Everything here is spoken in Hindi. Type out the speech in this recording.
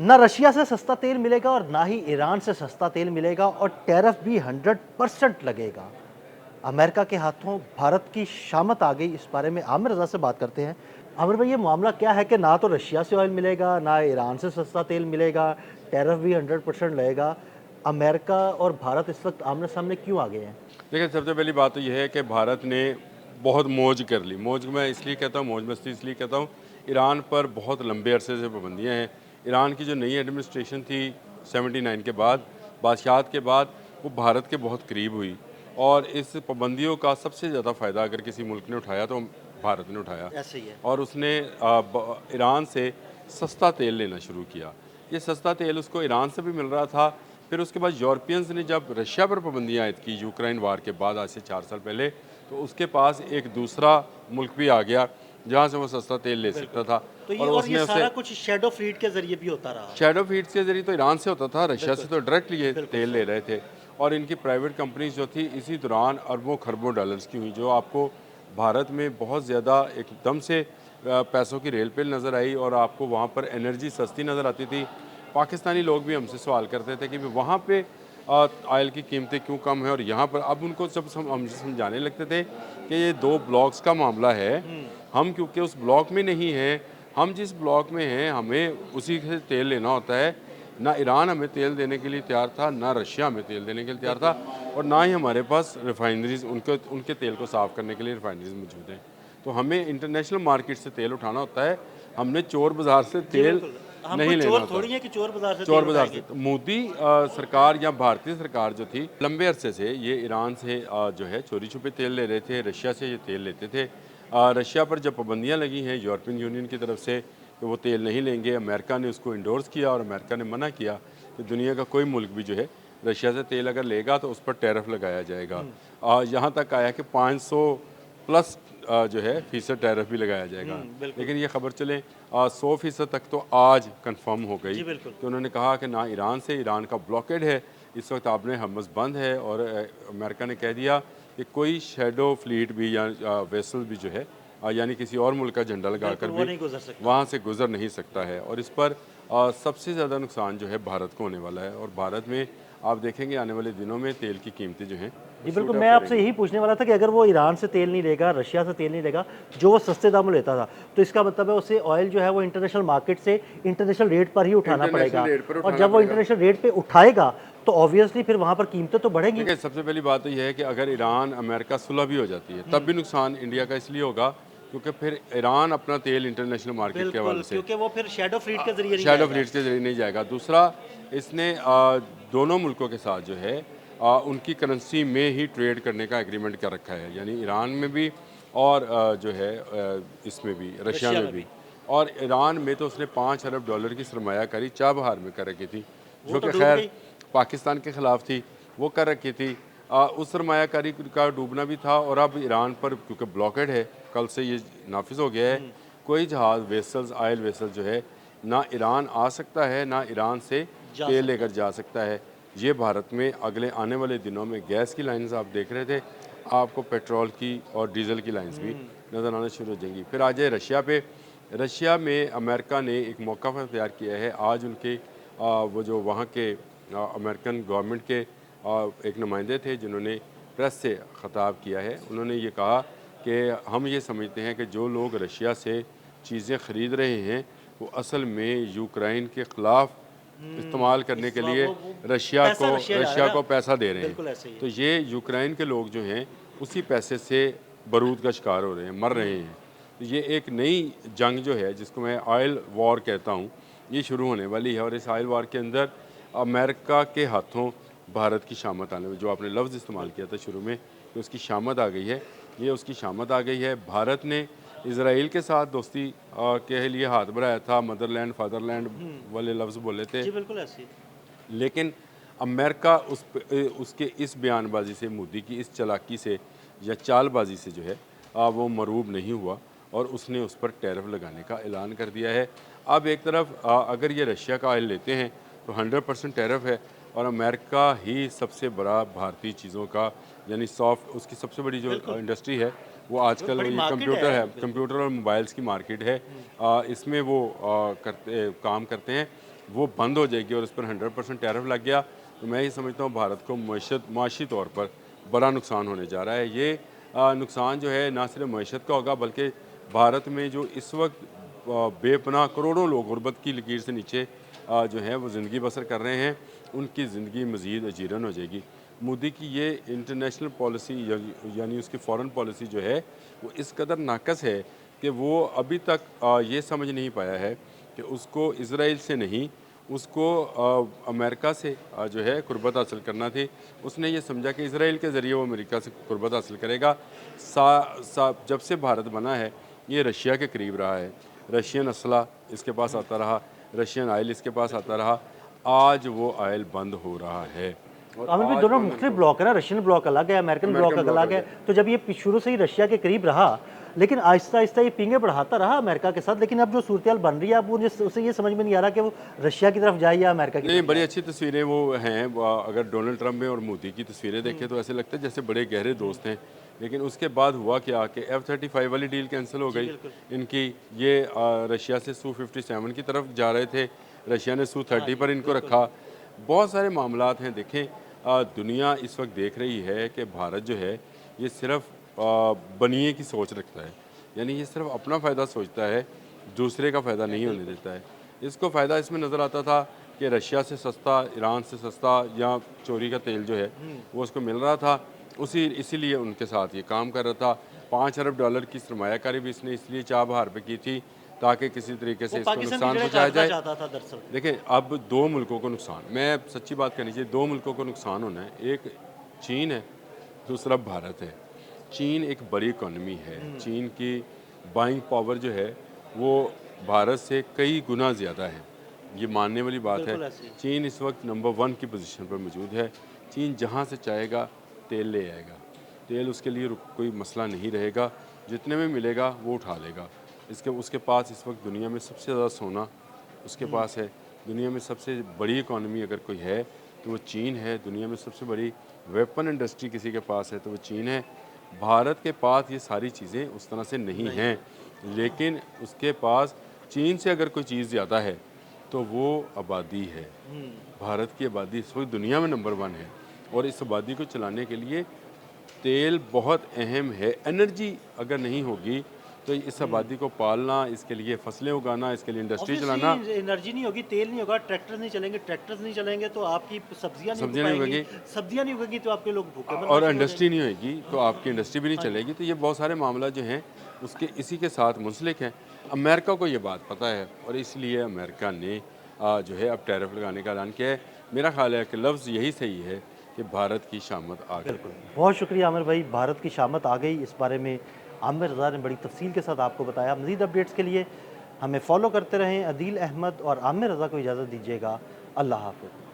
ना रशिया से सस्ता तेल मिलेगा और ना ही ईरान से सस्ता तेल मिलेगा और टैरिफ भी 100% लगेगा। अमेरिका के हाथों भारत की शामत आ गई, इस बारे में आमिर रज़ा से बात करते हैं। आमिर भाई, ये मामला क्या है कि ना तो रशिया से ऑयल मिलेगा, ना ईरान से सस्ता तेल मिलेगा, टैरिफ भी 100% लगेगा। अमेरिका और भारत इस वक्त आमने-सामने क्यों आ गए हैं? देखिए, सबसे पहली बात तो ये है कि भारत ने बहुत मौज कर ली। मौज मैं इसलिए कहता हूँ, मौज मस्ती इसलिए कहता हूँ, ईरान पर बहुत लंबे अरसे से पाबंदियाँ हैं। ईरान की जो नई एडमिनिस्ट्रेशन थी 79 के बाद, बादशाहत के बाद, वो भारत के बहुत करीब हुई और इस पाबंदियों का सबसे ज़्यादा फ़ायदा अगर किसी मुल्क ने उठाया तो भारत ने उठाया ऐसे ही है। और उसने ईरान से सस्ता तेल लेना शुरू किया। ये सस्ता तेल उसको ईरान से भी मिल रहा था। फिर उसके बाद यूरोपियंस ने जब रशिया पर पाबंदियाँ आयद की यूक्रेन वार के बाद, आज से 4 साल पहले, तो उसके पास एक दूसरा मुल्क भी आ गया जहाँ से वो सस्ता तेल ले सकता बिल्कुल। था तो और ये उसने सारा उसे कुछ शैडो फ्लीट के ज़रिए भी होता रहा। शैडो फीड्स के ज़रिए तो ईरान से होता था, रशिया से बिल्कुल, तो डायरेक्ट ये बिल्कुल तेल ले सही। रहे थे और इनकी प्राइवेट कंपनीज जो थी इसी दौरान अरबों खरबों डॉलर्स की हुई, जो आपको भारत में बहुत ज़्यादा एकदम से पैसों की रेल पेल नज़र आई और आपको वहाँ पर एनर्जी सस्ती नज़र आती थी। पाकिस्तानी लोग भी हमसे सवाल करते थे कि भाई वहाँ पे ऑयल की कीमतें क्यों कम है और यहाँ पर, अब उनको जब हमसे समझाने लगते थे कि ये 2 ब्लॉक्स का मामला है, हम क्योंकि उस ब्लॉक में नहीं हैं, हम जिस ब्लॉक में हैं हमें उसी से तेल लेना होता है। ना ईरान हमें तेल देने के लिए तैयार था, ना रशिया हमें तेल देने के लिए तैयार था और ना ही हमारे पास रिफाइनरीज़ उनके उनके तेल को साफ़ करने के लिए रिफाइनरीज़ मौजूद हैं। तो हमें इंटरनेशनल मार्केट से तेल उठाना होता है, हमने चोर बाज़ार से जी, तेल बिल्कुल। हम कोई नहीं लेना चोर होता। थोड़ी हैं कि चोर बाज़ार से चोर तेल बाज़ार से उठाएँगे। तो मोदी सरकार या भारतीय सरकार जो थी, लंबे अरसे से ये ईरान से जो है चोरी-छुपे तेल ले रहे थे, रशिया से ये तेल लेते थे। रशिया पर जब पाबंदियाँ लगी हैं यूरोपियन यूनियन की तरफ से कि वो तेल नहीं लेंगे, अमेरिका ने उसको इंडोर्स किया और अमेरिका ने मना किया कि दुनिया का कोई मुल्क भी जो है रशिया से तेल अगर लेगा तो उस पर टैरिफ लगाया जाएगा। यहाँ तक आया कि 500 प्लस जो है फ़ीसद टैरिफ भी लगाया जाएगा। बिल्कुल। लेकिन ये खबर चले 100% तक तो आज कंफर्म हो गई जी, बिल्कुल। कि उन्होंने कहा कि ना ईरान से, ईरान का ब्लॉकेड है, इस वक्त आपने हर्मज़ बंद है और अमेरिका ने कह दिया कि कोई शैडो फ्लीट भी या वेसल भी जो है यानी किसी और मुल्क का झंडा बिल्कुल, लगाकर वो भी नहीं गुज़र सकता। वहाँ से गुज़र नहीं सकता है और इस पर सबसे ज़्यादा नुकसान जो है भारत को होने वाला है और भारत में आप देखेंगे आने वाले दिनों में तेल की कीमतें जो हैं वो जी, बिल्कुल, शूट अप मैं आपसे करेंगी। यही पूछने वाला था कि अगर वो ईरान से तेल नहीं लेगा, रशिया से तेल नहीं लेगा, जो वो सस्ते दामों लेता था, तो इसका मतलब है उसे ऑयल जो है वो इंटरनेशनल मार्केट से इंटरनेशनल रेट पर ही उठाना इंटरनेशनल पड़ेगा रेट पर और उठाना जब वो पड़ेगा। इंटरनेशनल रेट पे उठाएगा, तो ऑब्वियसली फिर वहाँ पर कीमतें तो बढ़ेंगी। देखिए, सबसे पहली बात तो ये है कि अगर ईरान अमेरिका सुलह भी हो जाती है तब भी नुकसान इंडिया का इसलिए होगा क्योंकि फिर ईरान अपना तेल इंटरनेशनल मार्केट के बिल्कुल, हवाले से क्योंकि वो फिर शैडो फ्लीट के ज़रिए नहीं शैडो जाएगा। फ्लीट्स के जरिए नहीं जाएगा। दूसरा, इसने दोनों मुल्कों के साथ जो है उनकी करेंसी में ही ट्रेड करने का एग्रीमेंट कर रखा है, यानी ईरान में भी और जो है इसमें भी, रशिया रशिया में में भी। भी। और ईरान में तो उसने 5 अरब डॉलर की सरमायाकारी चाबहार में कर रखी थी, वो जो तो कि डूब खैर गई। पाकिस्तान के ख़िलाफ़ थी, वो कर रखी थी। उस सरमायाकारी का डूबना भी था और अब ईरान पर क्योंकि ब्लॉकेड है, कल से ये नाफिज हो गया है, कोई जहाज़ वेसल्स, ऑयल वेसल जो है ना ईरान आ सकता है, ना ईरान से जा तेल सकता लेकर है। जा सकता है। ये भारत में अगले आने वाले दिनों में गैस की लाइन्स आप देख रहे थे, आपको पेट्रोल की और डीज़ल की लाइन्स भी नज़र आना शुरू हो जाएंगी। फिर आ जाए रशिया पे। रशिया में अमेरिका ने एक मौका तैयार किया है। आज उनके वो जो वहाँ के अमेरिकन गवर्नमेंट के एक नुमाइंदे थे जिन्होंने प्रेस से ख़िताब किया है। उन्होंने ये कहा कि हम ये समझते हैं कि जो लोग रशिया से चीज़ें ख़रीद रहे हैं वो असल में यूक्रेन के ख़िलाफ़ इस्तेमाल करने इस के लिए वो पैसा रशिया जा रशिया रहा है को ना? पैसा दे रहे हैं। बिल्कुल ऐसे ही है। तो ये यूक्रेन के लोग जो हैं उसी पैसे से बरूद का शिकार हो रहे हैं, मर रहे हैं। तो ये एक नई जंग जो है जिसको मैं ऑयल वॉर कहता हूँ, ये शुरू होने वाली है और इस ऑयल वॉर के अंदर अमेरिका के हाथों भारत की शामत आने में, जो आपने लफ्ज़ इस्तेमाल किया था शुरू में कि उसकी शामत आ गई है, ये उसकी शामत आ गई है। भारत ने इसराइल के साथ दोस्ती के लिए हाथ बढ़ाया था, मदरलैंड फादरलैंड वाले लफ्ज़ बोले थे, जी, बिल्कुल ऐसे ही। लेकिन अमेरिका उसके इस बयानबाजी से, मोदी की इस चालाकी से या चालबाजी से जो है वो मरूब नहीं हुआ और उसने उस पर टैरिफ लगाने का ऐलान कर दिया है। अब एक तरफ अगर ये रशिया का ऑयल लेते हैं तो 100% टैरिफ है और अमेरिका ही सबसे बड़ा भारतीय चीज़ों का यानी सॉफ्ट, उसकी सबसे बड़ी जो बिल्कुल, इंडस्ट्री है वो वो आजकल बड़ी ये मार्केट कंप्यूटर है, है, बिल्कुल। कंप्यूटर और मोबाइल्स की मार्केट है। इसमें वो काम करते हैं। वो बंद हो जाएगी और उस पर 100% टैरिफ लग गया, तो मैं ये समझता हूँ भारत को माशी तौर पर बड़ा नुकसान होने जा रहा है। ये नुकसान जो है ना सिर्फ मईशत का होगा, बल्कि भारत में जो इस वक्त बेपनाह करोड़ों लोग गुर्बत की लकीर से नीचे जो है वो ज़िंदगी बसर कर रहे हैं, उनकी ज़िंदगी मज़ीद अजीरन हो जाएगी। मोदी की ये इंटरनेशनल पॉलिसी यानी उसकी फ़ॉरेन पॉलिसी जो है वो इस कदर नाकस है कि वो अभी तक ये समझ नहीं पाया है कि उसको इसराइल से नहीं, उसको अमेरिका से जो है कुर्बत हासिल करना थी। उसने ये समझा कि इसराइल के ज़रिए वो अमेरिका से कुर्बत हासिल करेगा। जब से भारत बना है ये रशिया के करीब रहा है, रशियन असला इसके पास आता रहा, रशियन आयल इसके पास आता रहा। आज वो आयल बंद हो रहा है और आमिर भाई आज दोनों वो मुख्तलिफ ब्लॉक है ना, रशियन ब्लॉक अलग है, अमेरिकन ब्लॉक अमेरिकन ब्लॉक अलग है। तो जब ये शुरू से ही रशिया के करीब रहा, लेकिन आहिस्ता आहिस्ता ये पींगे बढ़ाता रहा अमेरिका के साथ, लेकिन अब जो सूरत बन रही है अब उसे ये समझ में नहीं आ रहा कि वो रशिया की तरफ जाए या अमेरिका की नहीं, तरफ बड़ी जाए। अच्छी तस्वीरें वो हैं। अगर डोनाल्ड ट्रंप में और मोदी की तस्वीरें देखें तो ऐसे लगता है जैसे बड़े गहरे दोस्त हैं। लेकिन उसके बाद हुआ क्या कि F-35 वाली डील कैंसिल हो गई इनकी। ये रशिया से Su-57 की तरफ जा रहे थे, रशिया ने Su-30 पर इनको रखा। बहुत सारे मामलात हैं। देखें, दुनिया इस वक्त देख रही है कि भारत जो है ये सिर्फ बनिए की सोच रखता है, यानी ये सिर्फ अपना फ़ायदा सोचता है, दूसरे का फ़ायदा नहीं होने देता है। इसको फ़ायदा इसमें नज़र आता था कि रशिया से सस्ता, ईरान से सस्ता या चोरी का तेल जो है वो उसको मिल रहा था, इसीलिए उनके साथ ये काम कर रहा था। $5 अरब की सरमायाकारी भी इसने इसलिए चाह बहार पे की थी ताकि किसी तरीके से वो इसको पाकिस्तान की नुकसान जगह पहुँचाया काटना जाए। चाहता था दरअसल। देखिए, अब दो मुल्कों को नुकसान, मैं सच्ची बात करनी चाहिए, दो मुल्कों को नुकसान होना है। एक चीन है, दूसरा भारत है। चीन एक बड़ी इकॉनमी है। चीन की बाइंग पावर जो है वो भारत से कई गुना ज़्यादा है, ये मानने वाली बात है। बिल्कुल ऐसे ही। चीन इस वक्त नंबर 1 की पोजीशन पर मौजूद है। चीन जहाँ से चाहेगा तेल ले आएगा, तेल उसके लिए कोई मसला नहीं रहेगा, जितने में मिलेगा वो उठा लेगा। उसके पास इस वक्त दुनिया में सबसे ज़्यादा सोना उसके पास है। दुनिया में सबसे बड़ी इकॉनमी अगर कोई है तो वो चीन है। दुनिया में सबसे बड़ी वेपन इंडस्ट्री किसी के पास है तो वो चीन है। भारत के पास ये सारी चीज़ें उस तरह से नहीं हैं, लेकिन उसके पास चीन से अगर कोई चीज़ ज़्यादा है तो वो आबादी है। भारत की आबादी इस वक्त दुनिया में नंबर 1 है और इस आबादी को चलाने के लिए तेल बहुत अहम है। एनर्जी अगर नहीं होगी तो इस आबादी को पालना, इसके लिए फसलें उगाना, इसके लिए इंडस्ट्री चलाना, ऑब्वियसली एनर्जी नहीं होगी, तेल नहीं होगा, ट्रैक्टर्स नहीं चलेंगे तो आपकी सब्जियां नहीं उग सब्जियां नहीं पाएंगी, उगेगी सब्जियां नहीं उगेगी तो आपके लोग भूखे मरना और शुरू हो इंडस्ट्री जाएंगे। नहीं होगी तो आपकी इंडस्ट्री भी नहीं चलेगी। तो ये बहुत सारे मामला जो हैं उसके इसी के साथ मुंसलिक हैं। अमेरिका को ये बात पता है और इसलिए अमेरिका ने जो है अब टैरिफ लगाने का ऐलान किया है। मेरा ख्याल है कि लफ्ज़ यही सही है कि भारत की शामत आ गई। बिल्कुल, बहुत शुक्रिया आमिर भाई, भारत की शामत आ गई, इस बारे में आमिर रज़ा ने बड़ी तफसील के साथ आपको बताया। मज़ीद अपडेट्स के लिए हमें फॉलो करते रहें। अदील अहमद और आमिर रज़ा को इजाज़त दीजिएगा। अल्लाह हाफ़िज़।